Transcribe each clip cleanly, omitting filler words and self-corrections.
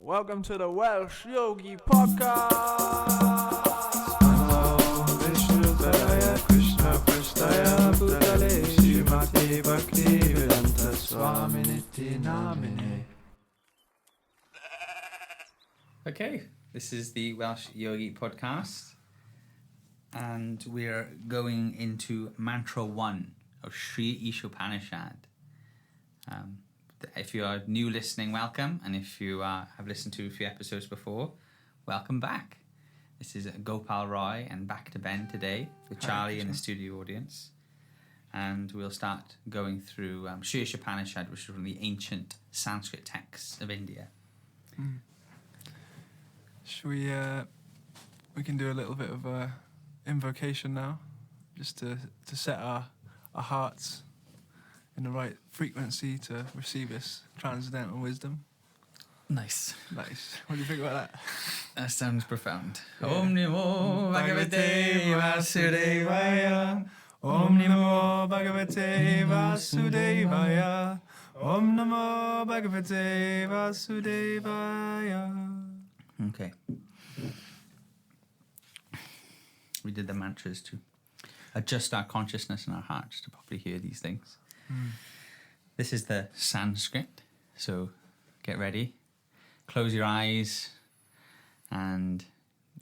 Welcome to the Welsh Yogi Podcast. Okay, this is the Welsh Yogi Podcast, and we're going into Mantra 1 of Sri Ishopanishad. If you are new listening, welcome, and if you have listened to a few episodes before, welcome back. This is Gopal Roy and back to Ben today with Charlie in the studio audience, and we'll start going through Sri Ishopanishad, which is from the ancient Sanskrit texts of India. Should we can do a little bit of invocation now, just to set our hearts in the right frequency to receive this transcendental wisdom. Nice. What do you think about that? That sounds profound. Yeah. Om Namo Bhagavate Vasudevaya. Om Namo Bhagavate Vasudevaya. Om Namo Bhagavate Vasudevaya. Okay. We did the mantras to adjust our consciousness and our hearts to properly hear these things. This is the Sanskrit, so get ready. Close your eyes and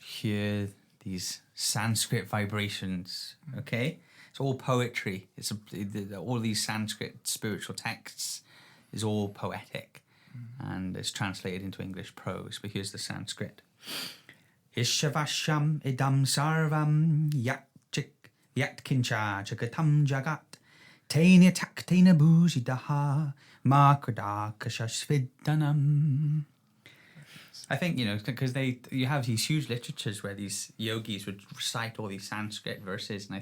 hear these Sanskrit vibrations, okay? It's all poetry. All these Sanskrit spiritual texts is all poetic, and it's translated into English prose, but here's the Sanskrit. Ishavasham idam sarvam yatkincha jagatam jagat Taina taktaina bhujidaha makradakashasvidanam. I think, because you have these huge literatures where these yogis would recite all these Sanskrit verses, and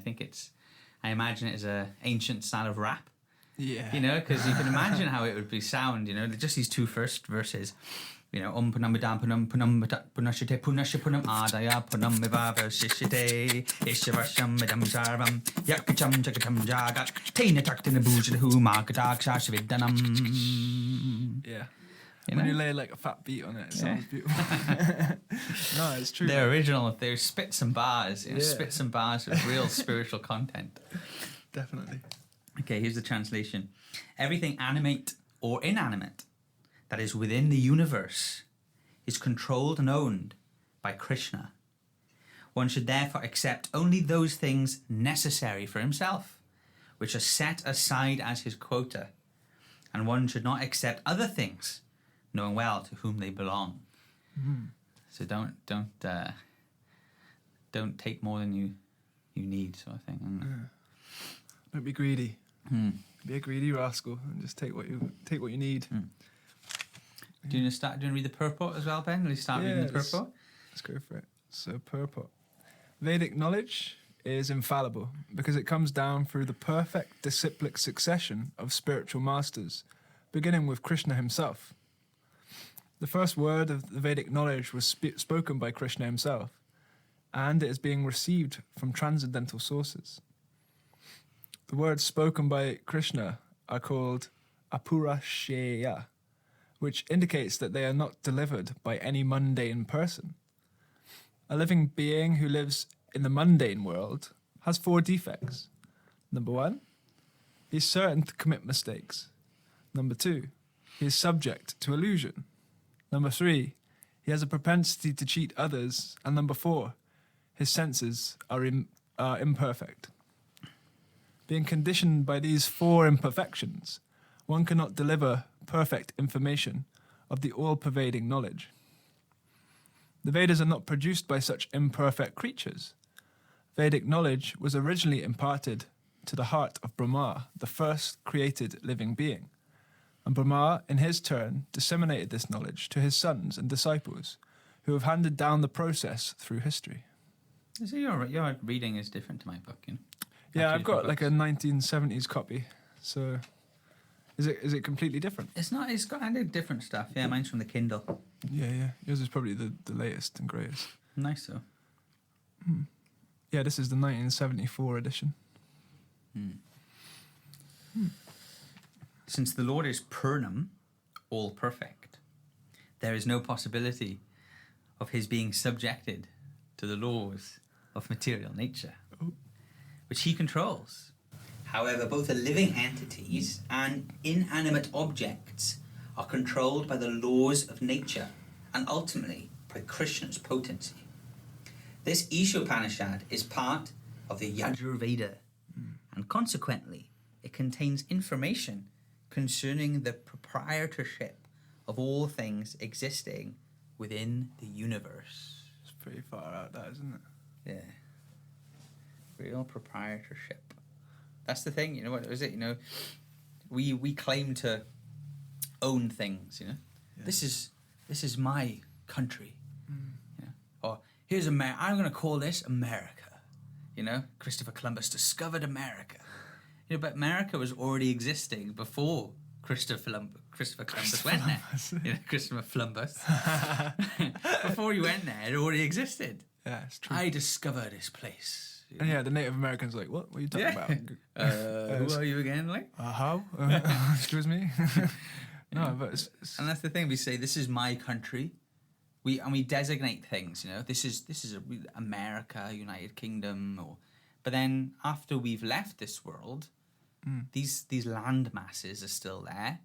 I imagine it as an ancient style of rap. Yeah. Because you can imagine how it would be sound, just these two first verses. Punam badam punam punashite punashapunam adaya punam vivava shishite ishavasham idam sarvam yakacham jagatam jagat taina taktina bhujidahu makadaksha. Yeah. When you lay like a fat beat on it, it sounds beautiful. No, it's true. They're original. They're spits and bars. Spits and bars with real spiritual content. Definitely. Okay, here's the translation. Everything animate or inanimate that is within the universe is controlled and owned by Krishna. One should therefore accept only those things necessary for himself, which are set aside as his quota, and one should not accept other things, knowing well to whom they belong. So don't take more than you need, sort of thing. Yeah. Don't be greedy. Be a greedy rascal and just take what you need. Do you want to read the purport as well, Ben? Will you start reading the purport? Let's go for it. So, purport. Vedic knowledge is infallible because it comes down through the perfect disciplic succession of spiritual masters, beginning with Krishna himself. The first word of the Vedic knowledge was spoken by Krishna himself, and it is being received from transcendental sources. The words spoken by Krishna are called apurasheya, which indicates that they are not delivered by any mundane person. A living being who lives in the mundane world has 4 defects. Number 1, he is certain to commit mistakes. Number 2, he is subject to illusion. Number 3, he has a propensity to cheat others. And number 4, his senses are imperfect. Being conditioned by these 4 imperfections, one cannot deliver perfect information of the all-pervading knowledge. The Vedas are not produced by such imperfect creatures. Vedic knowledge was originally imparted to the heart of Brahma, the first created living being. And Brahma, in his turn, disseminated this knowledge to his sons and disciples, who have handed down the process through history. So your reading is different to my book, Yeah, I've got like a 1970s copy, so... Is it completely different? It's not. It's got different stuff. Yeah, mine's from the Kindle. Yeah. Yours is probably the latest and greatest. Nice though. Yeah, this is the 1974 edition. Since the Lord is Purnam, all perfect, there is no possibility of his being subjected to the laws of material nature, which he controls. However, both the living entities and inanimate objects are controlled by the laws of nature and ultimately by Krishna's potency. This Ishopanishad is part of the Yajurveda, and consequently it contains information concerning the proprietorship of all things existing within the universe. It's pretty far out, that, isn't it? Yeah. Real proprietorship. That's the thing, you know, what is it? You know, we claim to own things, you know. Yeah. This is my country. Yeah. Or here's America. I'm going to call this America. You know, Christopher Columbus discovered America. You know, but America was already existing before Christopher Columbus went there. You know, Christopher Columbus. Before he went there, it already existed. Yeah, it's true. I discovered this place. And yeah, the Native Americans are like, what are you talking about? Who are you again, like? How? Excuse me? No, but it's... And that's the thing, we say, this is my country. We designate things, you know, this is America, United Kingdom, but then after we've left this world, these land masses are still there,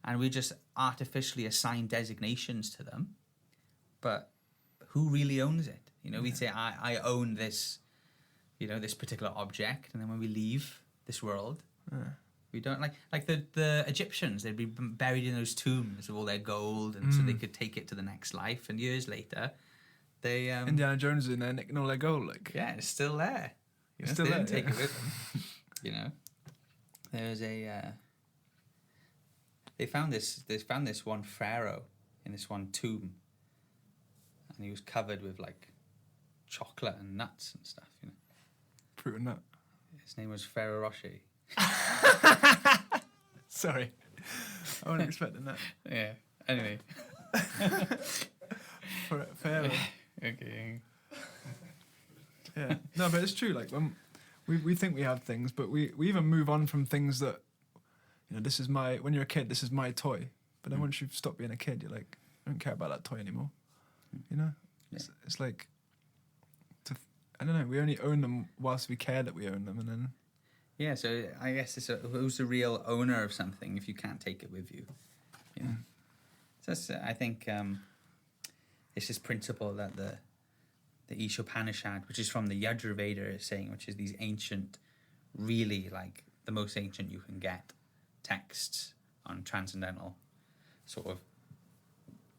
and we just artificially assign designations to them, but who really owns it? You know, we'd say, I own this, you know, this particular object, and then when we leave this world, we don't, like the Egyptians, they'd be buried in those tombs with all their gold, and so they could take it to the next life, and years later, they... Indiana Jones in there nicking all their gold, like... Yeah, it's still there. You know, still they there, didn't take it with them. You know? There's a... They found this one pharaoh in this one tomb, and he was covered with, like, chocolate and nuts and stuff, you know? Fruit and nut. His name was Pharaoh Rocher. Sorry. I wasn't expecting that. Yeah. Anyway. Fair. Okay. Yeah. No, but it's true. Like when we think we have things, but we even move on from things that, you know, this is my, when you're a kid, this is my toy. But then once you stop being a kid, you're like, I don't care about that toy anymore. You know? Yeah. It's like, I don't know, we only own them whilst we care that we own them, and then... Yeah, so I guess it's who's the real owner of something if you can't take it with you? You know? So I think it's this principle that the Ishopanishad, which is from the Yajurveda, is saying, which is these ancient, really like the most ancient you can get texts on transcendental sort of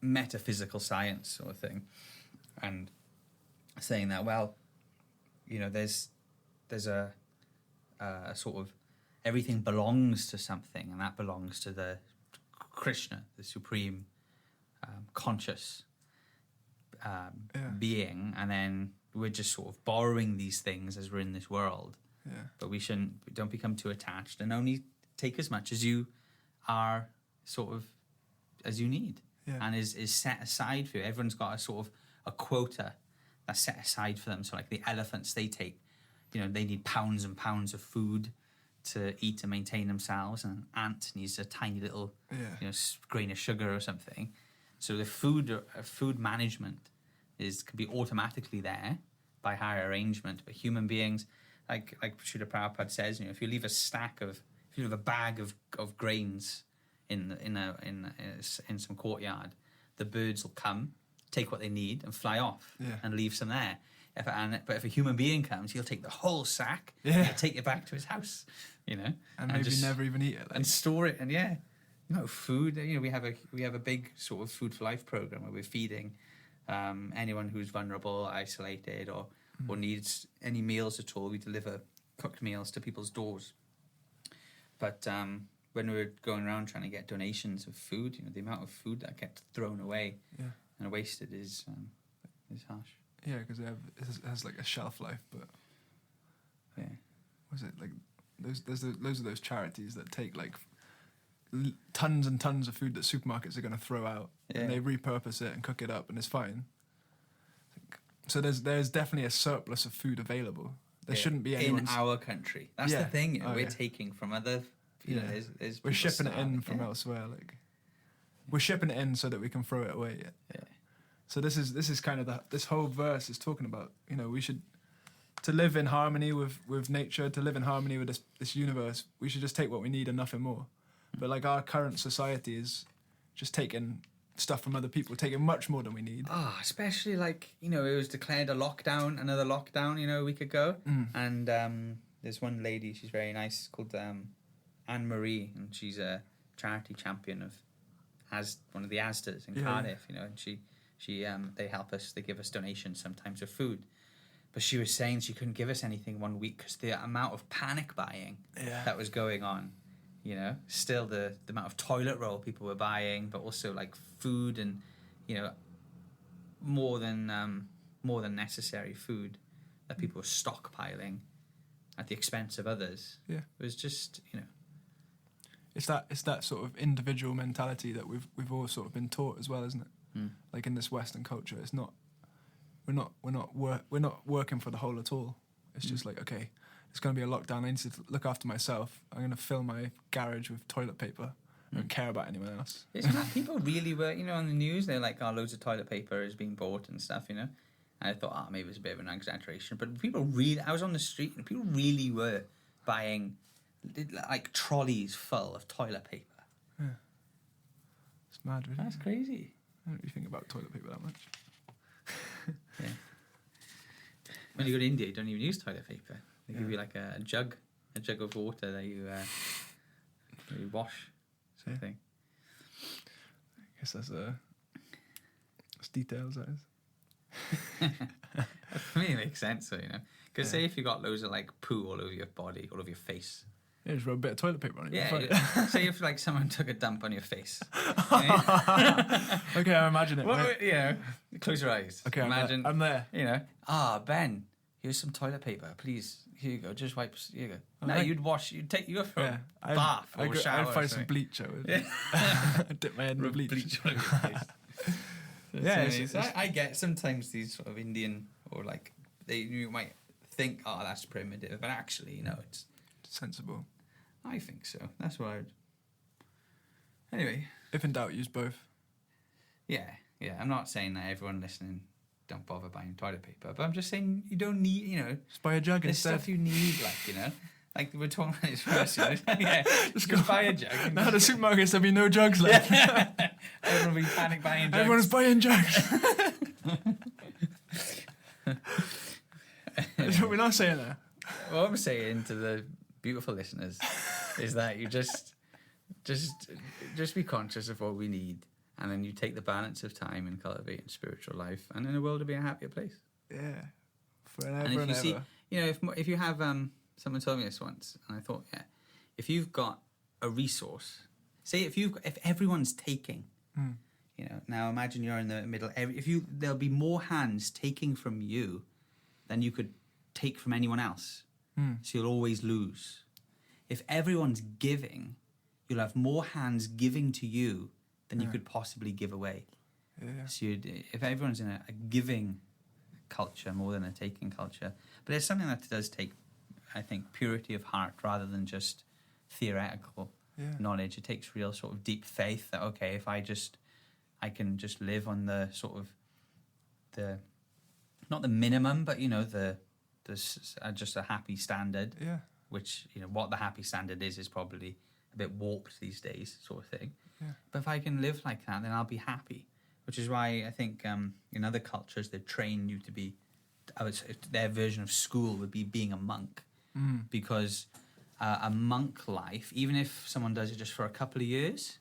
metaphysical science sort of thing, and saying that, well, you know, there's a sort of everything belongs to something, and that belongs to the Krishna, the supreme conscious being, and then we're just sort of borrowing these things as we're in this world. Yeah. But we don't become too attached, and only take as much as you are sort of as you need, and is set aside for you. Everyone's got a sort of a quota that's set aside for them. So like the elephants, they take, you know, they need pounds and pounds of food to eat and maintain themselves, and an ant needs a tiny little, you know, grain of sugar or something. So the food management can be automatically there by higher arrangement. But human beings, like Srila Prabhupada says, you know, if you leave a bag of grains in some courtyard, the birds will come, take what they need, and fly off and leave some there. But if a human being comes, he'll take the whole sack and take it back to his house, you know, and maybe just never even eat it, like. And store it. And you know, food. You know, we have a big sort of food for life program where we're feeding anyone who's vulnerable, isolated, or needs any meals at all. We deliver cooked meals to people's doors. But when we were going around trying to get donations of food, you know, the amount of food that gets thrown away and wasted is harsh. Yeah, because it has like a shelf life, but was it like those are those charities that take like tons and tons of food that supermarkets are going to throw out, and they repurpose it and cook it up, and it's fine. So there's definitely a surplus of food available. There shouldn't be anyone's... in our country. That's the thing. You know, we're taking from other. You know, there's we're shipping it in from elsewhere, like. We're shipping it in so that we can throw it away. Yeah. So this is kind of this whole verse is talking about, we should, to live in harmony with nature, to live in harmony with this universe, we should just take what we need and nothing more. But like our current society is just taking stuff from other people, taking much more than we need. Especially like, it was declared another lockdown, a week ago. And there's one lady, she's very nice, called Anne-Marie, and she's a charity champion of one of the Asdas in Cardiff, and she they help us, they give us donations sometimes of food. But she was saying she couldn't give us anything 1 week because the amount of panic buying that was going on. Still the amount of toilet roll people were buying, but also like food and, more than necessary food that people were stockpiling at the expense of others. Yeah, it was just, It's that sort of individual mentality that we've all sort of been taught as well, isn't it? Like in this Western culture, it's not we're not working for the whole at all. It's just like, okay, it's going to be a lockdown. I need to look after myself. I'm going to fill my garage with toilet paper. I don't care about anyone else. Isn't that people really were, on the news, they're like, loads of toilet paper is being bought and stuff, And I thought, maybe it's a bit of an exaggeration. But I was on the street and people really were buying like trolleys full of toilet paper. Yeah. It's mad, really. That's crazy. I don't really think about toilet paper that much. Yeah. When you go to India, you don't even use toilet paper. They give you like a jug of water that you wash, sort of thing. I guess that's details, that is. For me, it makes sense, so, Because say if you got loads of like poo all over your body, all over your face. Yeah, just rub a bit of toilet paper on it. Yeah. Say if like someone took a dump on your face. Okay, I imagine it. Right? Close your eyes. Okay, imagine. I'm there. Ben, here's some toilet paper, please. Here you go. Just wipes. Here you go. Oh, No, you'd take you for a bath or shower. I'd find some bleach. I would dip my head in the bleach. On your face. Yeah, I get sometimes these sort of Indian or like you might think, that's primitive, but actually, it's sensible. I think so. That's what I would. Anyway, if in doubt, use both. Yeah. I'm not saying that everyone listening don't bother buying toilet paper, but I'm just saying you don't need, just buy a jug there's instead. Stuff you need, like we're talking about this first, yeah. Just buy a jug. Now the supermarkets, there'll be no jugs left. Everyone will be panic buying jugs. Everyone's buying jugs. We're not saying that. What I'm saying to the beautiful listeners is that you just be conscious of what we need, and then you take the balance of time and cultivating spiritual life, and then the world will be a happier place. Yeah, forever and if you ever. See, if you have someone told me this once, and I thought, if you've got a resource, say if everyone's taking, now imagine you're in the middle. There'll be more hands taking from you than you could take from anyone else. So you'll always lose. If everyone's giving, you'll have more hands giving to you than you could possibly give away. Yeah. So if everyone's in a giving culture more than a taking culture, but it's something that does take, I think, purity of heart rather than just theoretical knowledge. It takes real sort of deep faith that, okay, if I can just live on the sort of not the minimum, but there's just a happy standard. Yeah. Which what the happy standard is probably a bit warped these days, sort of thing. Yeah. But if I can live like that, then I'll be happy. Which is why I think in other cultures they train you to be. Their version of school would be being a monk, because a monk life, even if someone does it just for a couple of years,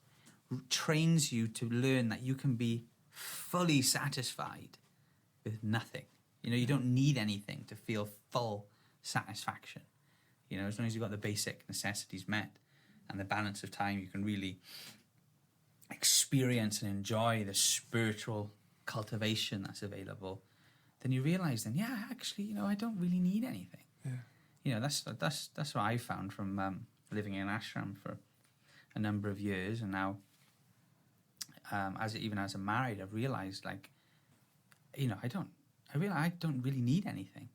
trains you to learn that you can be fully satisfied with nothing. You don't need anything to feel full satisfaction. As long as you've got the basic necessities met and the balance of time, you can really experience and enjoy the spiritual cultivation that's available. Then you realise, actually, I don't really need anything. Yeah. That's what I found from living in an ashram for a number of years, and now, as I'm married, I've realised, I don't really need anything.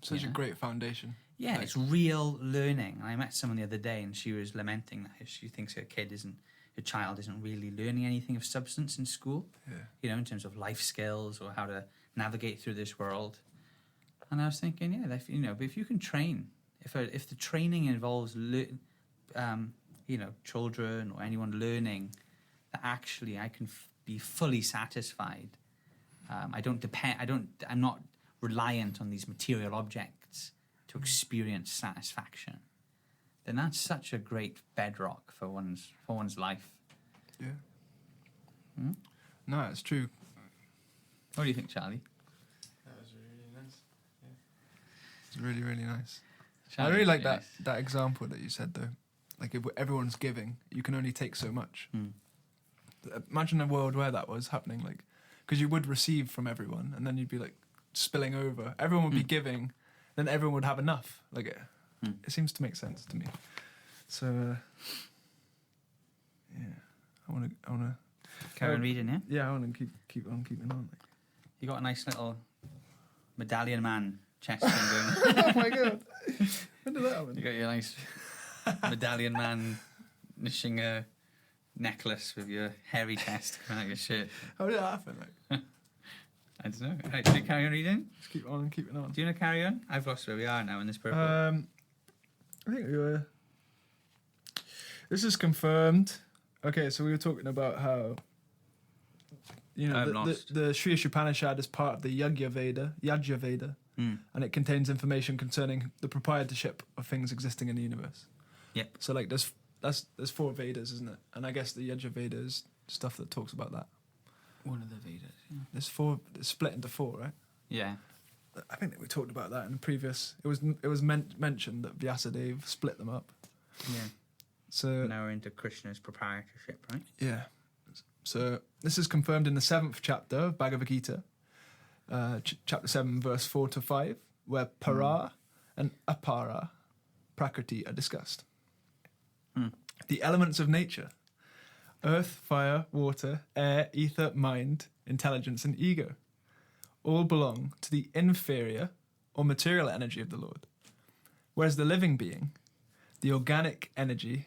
Such a great foundation. Yeah, it's real learning. And I met someone the other day, and she was lamenting that she thinks her kid is your child isn't really learning anything of substance in school, in terms of life skills or how to navigate through this world. And I was thinking, but if you can train, if the training involves, children or anyone learning that actually I can be fully satisfied. I'm not reliant on these material objects to experience satisfaction. Then that's such a great bedrock for one's life. Yeah. No, it's true. What do you think, Charlie? That was really nice. Yeah. It's really, really nice. Charlie, I really like nice. that example that you said, though. Like, if everyone's giving, you can only take so much. Imagine a world where that was happening, like, because you would receive from everyone, and then you'd be, like, spilling over. Everyone would be giving, then everyone would have enough. Like, it seems to make sense to me. So, I want to Carry on reading, yeah? Yeah, I want to keep on keeping on. Like. You got a nice little medallion man chest thing going. Oh my god! When did that happen? You got your nice medallion man knitting a necklace with your hairy chest coming out your shirt. How did that happen? Like, I don't know. Right, should we carry on reading? just keep on keeping on. Do you want to carry on? I've lost where we are now in this purple. I think we were. This is confirmed. Okay, so we were talking about how. The Sri Upanishad is part of the Yajna Veda, and it contains information concerning the proprietorship of things existing in the universe. Yep. So like there's 4 Vedas, isn't it? And I guess the Yajna Veda is stuff that talks about that. One of the Vedas. Yeah. There's 4. It's split into 4, right? Yeah. I think that we talked about that in the previous. It was mentioned that Vyasadeva split them up. Yeah. So now we're into Krishna's proprietorship, right? Yeah. So this is confirmed in the 7th chapter of Bhagavad Gita, chapter 7, verse 4 to 5, where para and apara, prakriti, are discussed. The elements of nature: earth, fire, water, air, ether, mind, intelligence, and ego, all belong to the inferior or material energy of the Lord. Whereas the living being, the organic energy,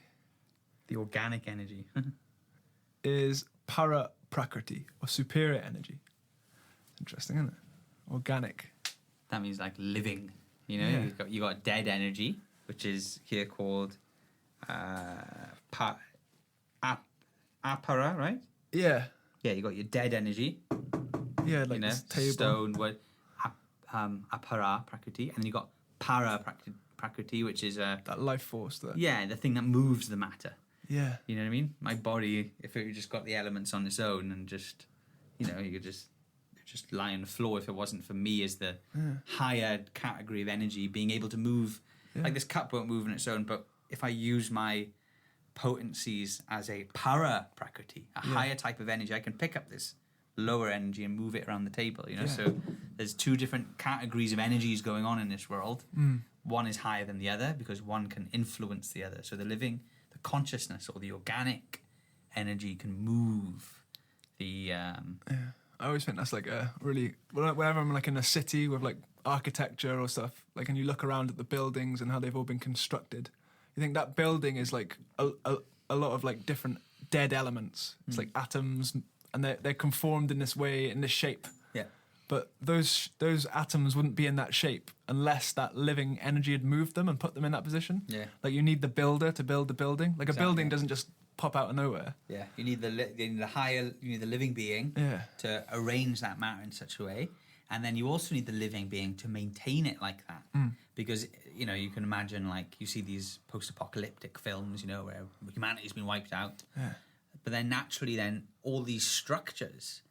is para prakriti, or superior energy. Interesting, isn't it? Organic. That means like living. Yeah. You got dead energy, which is here called apara, right? Yeah. Yeah, you got your dead energy. Yeah, like this table. Stone, apara prakriti, and then you got para prakriti, which is that life force there. Yeah, the thing that moves the matter. Yeah. You know what I mean? My body, if it just got the elements on its own and just, you could just lie on the floor if it wasn't for me as the higher category of energy being able to move. Yeah. Like this cup won't move on its own, but if I use my potencies as a para prakriti, a higher type of energy, I can pick up this lower energy and move it around the table, So there's 2 different categories of energies going on in this world. One is higher than the other because one can influence the other. So the consciousness or the organic energy can move the I always think that's like a really, whenever I'm like in a city with like architecture or stuff, like, and you look around at the buildings and how they've all been constructed, you think that building is like a lot of like different dead elements. It's like atoms, and they're conformed in this way, in this shape. Yeah. But those atoms wouldn't be in that shape unless that living energy had moved them and put them in that position. Yeah. Like you need the builder to build the building. Like a building doesn't just pop out of nowhere. Yeah. You need the living being to arrange that matter in such a way. And then you also need the living being to maintain it like that. Because, you can imagine, like, you see these post-apocalyptic films, where humanity's been wiped out. Yeah. But then naturally all these structures,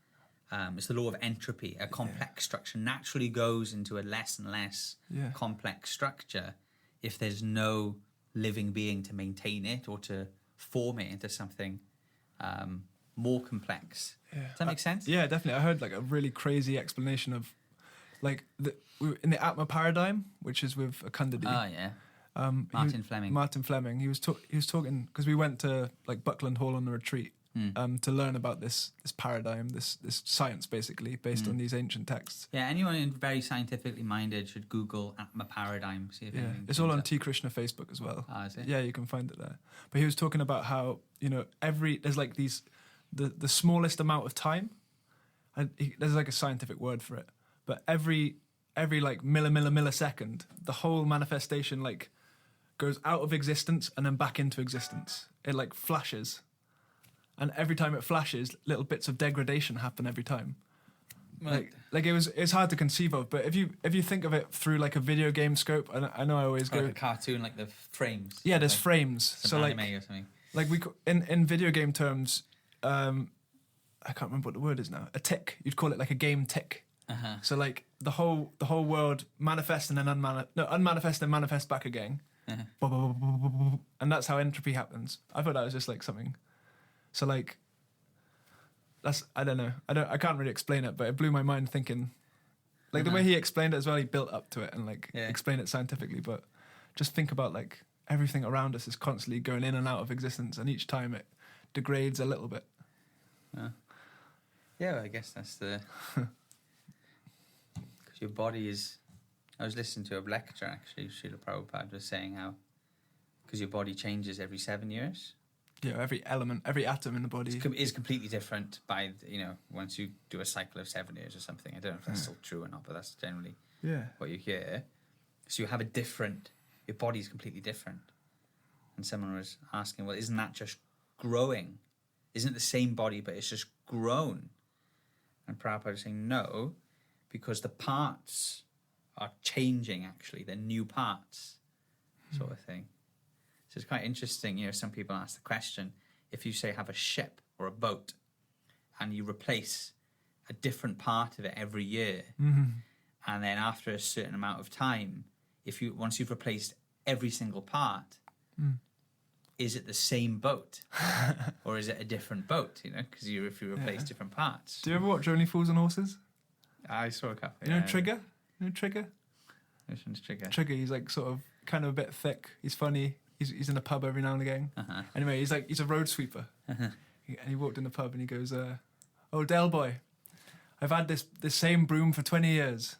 it's the law of entropy, a complex structure naturally goes into a less and less complex structure if there's no living being to maintain it or to form it into something more complex. Yeah. Does that make sense? Yeah, definitely. I heard like a really crazy explanation of like in the Atma paradigm, which is with Akundadi. Oh, yeah. Martin Fleming. Martin Fleming. He was talking because we went to like Buckland Hall on the retreat, to learn about this paradigm, this science basically based on these ancient texts. Yeah, anyone very scientifically minded should Google Atma Paradigm. See if anything It's all comes on up. T Krishna Facebook as well. Ah, is it? Yeah, you can find it there. But he was talking about how there's like these the smallest amount of time, and there's like a scientific word for it. But every like millisecond, the whole manifestation like goes out of existence and then back into existence. It like flashes. And every time it flashes, little bits of degradation happen every time. Right. Like it's hard to conceive of, but if you think of it through like a video game scope, I know I always Or go like a cartoon, like the frames. yeah, there's like frames. some So like anime or something. like in video game terms, I can't remember what the word is now. A tick, you'd call it like a game tick. Uh-huh. So like the whole world manifests and then unmanifest and manifest back again, and that's how entropy happens. I thought that was just like something. So like, that's I don't know. I can't really explain it, but it blew my mind thinking, like the way he explained it as well. He built up to it and like explained it scientifically. But just think about like everything around us is constantly going in and out of existence, and each time it degrades a little bit. Yeah, well, I guess that's the because your body is. I was listening to a lecture actually. Srila Prabhupada was saying how because your body changes every 7 years. Yeah, every element, every atom in the body is completely different by once you do a cycle of 7 years or something. I don't know if that's still true or not, but that's generally what you hear. So you have your body's completely different. And someone was asking, well, isn't that just growing? Isn't it the same body, but it's just grown? And Prabhupada was saying no, because the parts are changing actually. They're new parts, sort of thing. So it's quite interesting, some people ask the question, if you say have a ship or a boat and you replace a different part of it every year, and then after a certain amount of time, once you've replaced every single part, is it the same boat or is it a different boat, because if you replace different parts. Do you ever watch Only Fools and Horses? I saw a couple. You know Trigger? Trigger? Which one's Trigger? Trigger, he's like sort of kind of a bit thick. He's funny. He's in a pub every now and again. Anyway, he's a road sweeper. And he walked in the pub and he goes, "Oh, Del boy, I've had this same broom for 20 years.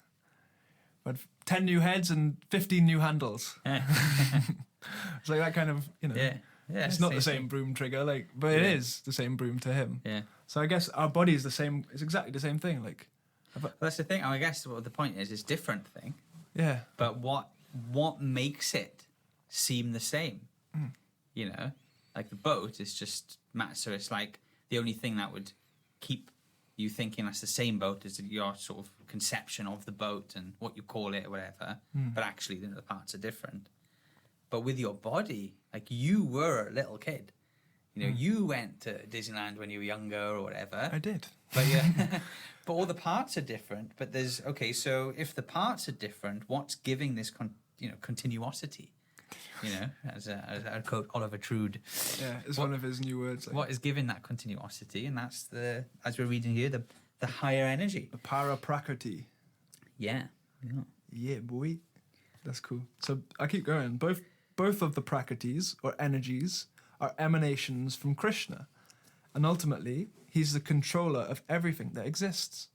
I've had 10 new heads and 15 new handles." It's like that kind of, Yeah. it's not the same broom Trigger, but it is the same broom to him. Yeah. So I guess our body is the same. It's exactly the same thing. Well, that's the thing. I guess what the point is, it's different thing. Yeah. But what makes it seem the same? Like the boat is just so it's like the only thing that would keep you thinking that's the same boat is your sort of conception of the boat and what you call it or whatever. But actually, the parts are different. But with your body, like you were a little kid. You went to Disneyland when you were younger or whatever. I did. But but all the parts are different. But so if the parts are different, what's giving this continuosity? As I quote Oliver Trude. Yeah, it's one of his new words. What is giving that continuosity? And that's as we're reading here, the higher energy. The para-prakriti. Yeah. Yeah, boy. That's cool. So I keep going. Both of the prakritis, or energies, are emanations from Krishna. And ultimately, he's the controller of everything that exists.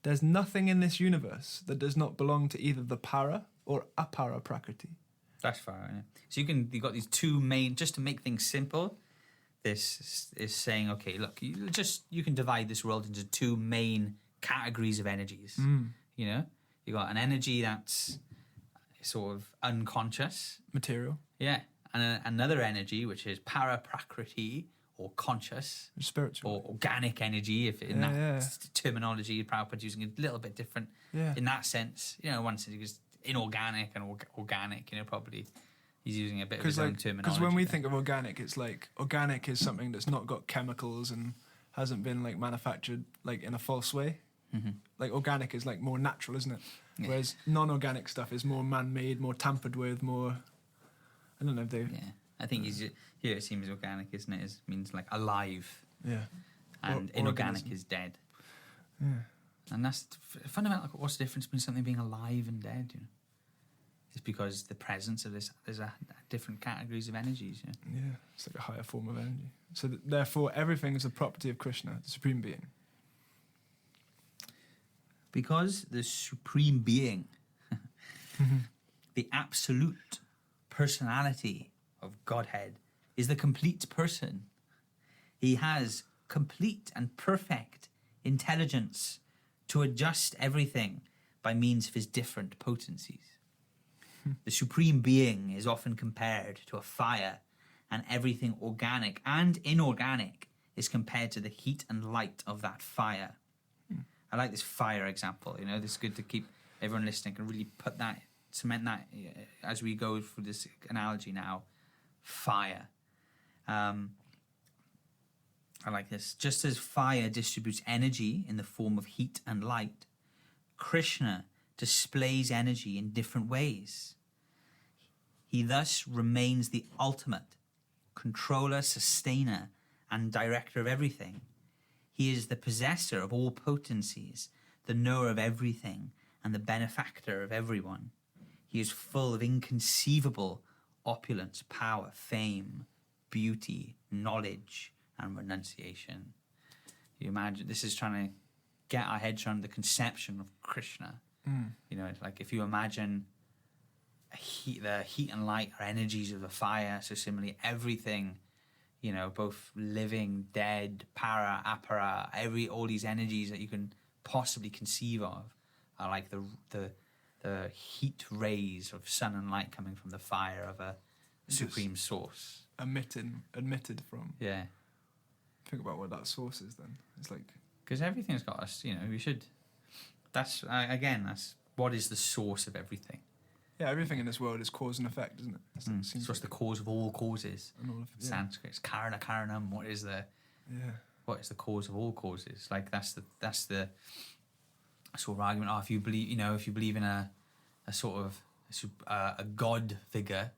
There's nothing in this universe that does not belong to either the para or apara prakriti. That's far, isn't it? So you've got these two main, just to make things simple, this is saying, okay, look, you can divide this world into two main categories of energies. You got an energy that's sort of unconscious. Material. Yeah. And another energy, which is para prakriti, or conscious. Spiritual. Or organic energy, if in terminology, Prabhupada's using a little bit different in that sense. One sense is inorganic and organic, probably he's using a bit of his own terminology. Because when we think of organic, it's like organic is something that's not got chemicals and hasn't been like manufactured like in a false way. Like organic is like more natural, isn't it? Yeah. Whereas non-organic stuff is more man-made, more tampered with, more. I don't know if they. Yeah, I think here it seems organic, isn't it? It means like alive. Yeah. And inorganic is dead. Yeah. And that's fundamental. What's the difference between something being alive and dead? It's because the presence of there's a different categories of energies. Yeah, it's like a higher form of energy. So therefore, everything is the property of Krishna, the Supreme Being. Because the Supreme Being, the absolute personality of Godhead, is the complete person. He has complete and perfect intelligence to adjust everything by means of his different potencies. The Supreme Being is often compared to a fire, and everything organic and inorganic is compared to the heat and light of that fire. I like this fire example. You know, this is good to keep everyone listening and really cement that as we go through this analogy now. Fire. I like this. Just as fire distributes energy in the form of heat and light, Krishna displays energy in different ways. He thus remains the ultimate controller, sustainer, and director of everything. He is the possessor of all potencies, the knower of everything, and the benefactor of everyone. He is full of inconceivable opulence, power, fame, beauty, knowledge, and renunciation. You imagine, this is trying to get our heads around the conception of Krishna. You know, it's like if you imagine the heat and light are energies of the fire, so similarly everything, you know, both living, dead, para, apara, all these energies that you can possibly conceive of are like the heat rays of sun and light coming from the fire of a supreme source. Emitted from. Yeah. Think about what that source is then. It's like... Because everything's got us, you know, we should... That's what is the source of everything. Yeah, everything in this world is cause and effect, isn't it? So what's the cause of all causes? And all of, yeah. Sanskrit, it's karana karanam. What is the cause of all causes? Like that's the sort of argument. Oh, if you believe in a sort of a god figure,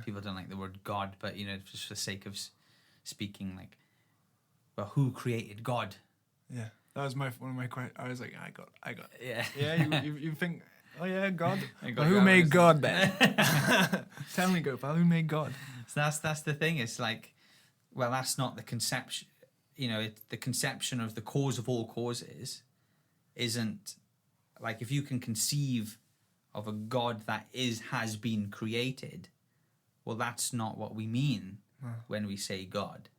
people don't like the word God, but you know, just for the sake of speaking, like, well, who created God? Yeah, that was one of my questions. I was like, I got. Yeah, yeah. You think. Oh yeah, God. Well, who made God then? Tell me, Gopal, who made God? So that's the thing. It's like, well, that's not the conception. You know, the conception of the cause of all causes isn't like if you can conceive of a God that has been created. Well, that's not what we mean when we say God.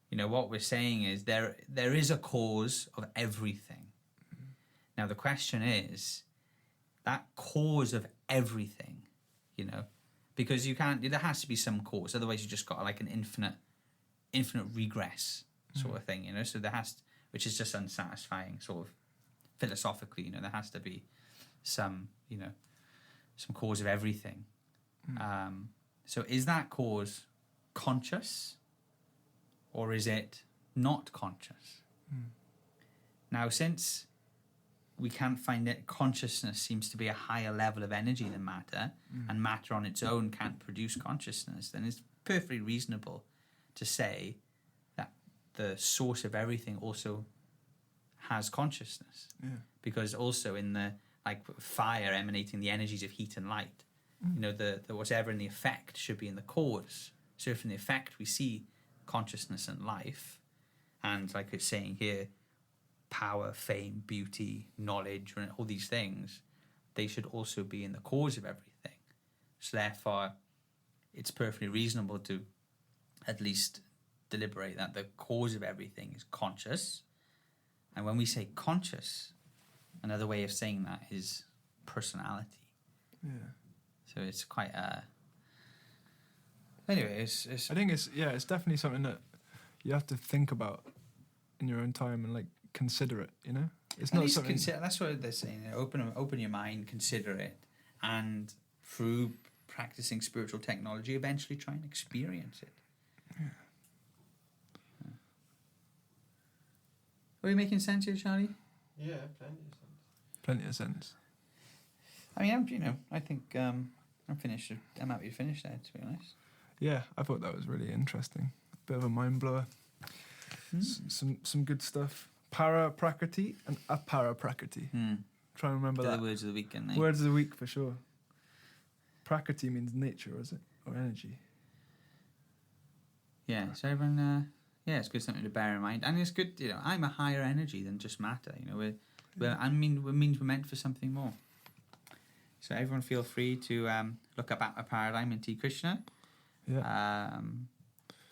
You know, what we're saying is there is a cause of everything. Now the question is, that cause of everything, you know, because there has to be some cause, otherwise you just got like an infinite regress sort of thing, you know. So which is just unsatisfying, sort of philosophically, you know. There has to be some cause of everything. So is that cause conscious, or is it not conscious? Now, since we can't find it, consciousness seems to be a higher level of energy than matter, and matter on its own can't produce consciousness, then it's perfectly reasonable to say that the source of everything also has consciousness. Yeah. Because also in the, like, fire emanating the energies of heat and light, you know, the whatever in the effect should be in the cause. So if in the effect we see consciousness and life, and like it's saying here, power, fame, beauty, knowledge, and all these things, they should also be in the cause of everything. So therefore, it's perfectly reasonable to at least deliberate that the cause of everything is conscious. And when we say conscious, another way of saying that is personality. Yeah. So it's quite anyway, it's I think it's definitely something that you have to think about in your own time and like consider it, you know. It's not something. That's what they're saying. You know, open your mind, consider it, and through practicing spiritual technology, eventually try and experience it. Yeah. Are you making sense here, Charlie? Yeah, plenty of sense. Plenty of sense. I mean, I think I'm finished. I'm happy to finish there, to be honest. Yeah, I thought that was really interesting. A bit of a mind blower. Some good stuff. Para prakriti and apara prakriti. Try and remember that. The words of the week, aren't they? Words of the week for sure. Prakriti means nature, is it? Or energy? Yeah, so everyone Yeah, it's good something to bear in mind, and it's good. You know, I'm a higher energy than just matter. You know, it means we're meant for something more. So everyone, feel free to look up Atma Paradigm and T. Krishna. Yeah.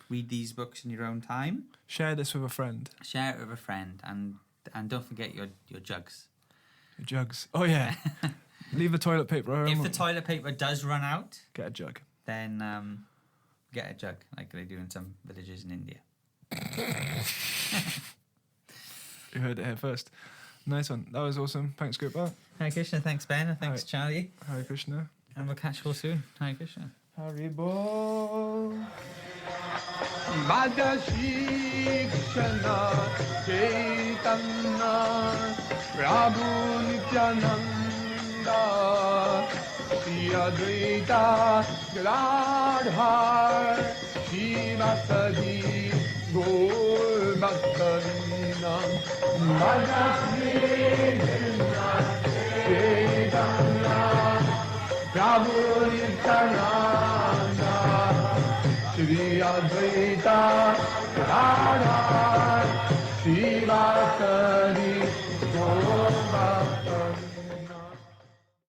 Read these books in your own time. Share this with a friend. Share it with a friend, and don't forget your jugs. Your jugs. Oh yeah. Leave the toilet paper home. If the toilet paper does run out, get a jug. Then get a jug, like they do in some villages in India. You heard it here first. Nice one. That was awesome. Thanks, Gopal. Hare Krishna, thanks Ben, and thanks Charlie. Hare Krishna. And we'll catch you all soon. Hare Krishna. Haribol. Bhada Shri Krishna Chaitanya Prabhu Nityananda Shri Advaita Gadadhar Shivasadi Gaur Bhaktavinda Bhada Shri Krishna Chaitanya Prabhu